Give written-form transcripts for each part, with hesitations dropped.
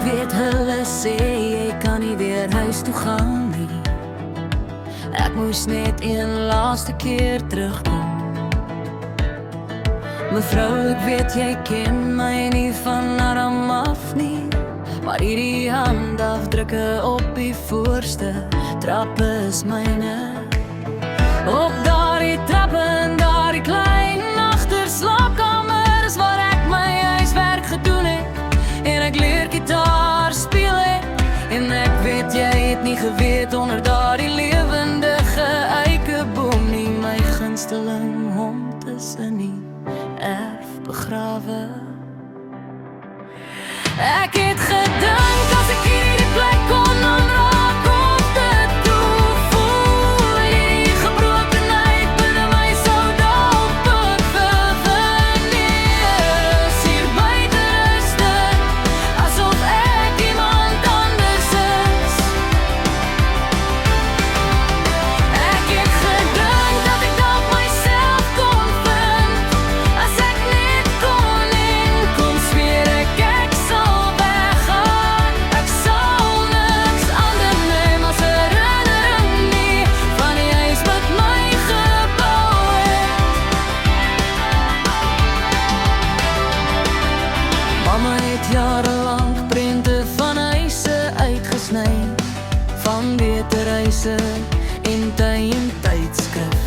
weet hulle sê jy kan nie weer huis toe gaan nie. Ek moes net een laaste keer terugkom. Mevrou, ek weet jy ken my nie van arm af nie, maar hierdie handafdrukke op die voorste trap is myne. Op daardie trappe in daardie klein agterslaapkamer is waar ek my huiswerk gedoen het en ek leer gitaar speel het. En ek weet jy het nie geweet onder daardie lewendige eikeboom nie, my gunsteling hond is in die erf begrawe. Ek het gedink as ek hierdie plek kon aanraak of dit toe voel, hierdie gebrokenheid binne my sou dalk vernees. Hier buite is dit asof ek iemand anders is. Ek het gedink dat ek dalk myself kon vind, as ek net kon en kon sweer ek sal weggaan. Ek sal niks ander neem as herinnering nie van die huis wat my gebou het. Mama het jarelang prente van huise uitgesny, van weterhuise en tydskrif.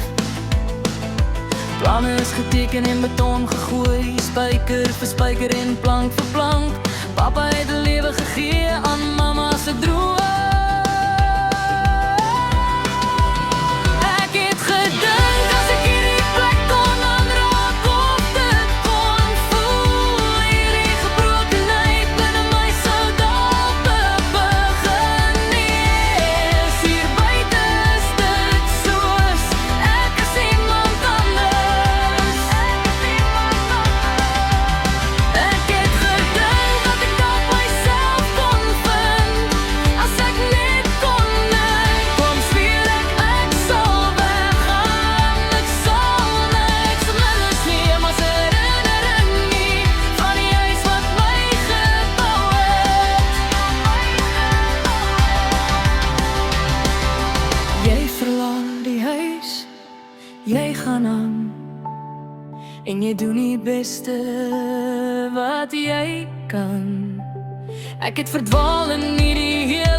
Planne is geteken en beton gegooi, spyker vir spyker en plank vir plank. Papa het 'n lewe gegee aan mama se droom. Ek het gedink as ek hierdie plek kon aanraak of dit kon voel, hierdie gebrokenheid binne my sou dalk genees. Hier buite is dit soos ek is iemand anders. Ek het gedink dat ek dalk myself kon vind, as ek net kon kom sweer ek sal weggaan. Ek sal niks anders neem as herinnering nie van die huis wat my gebou het. Jy verlaat die huis, jy gaan aan, en jy doen die beste wat jy kan. Ek het verdwaal in hierdie hele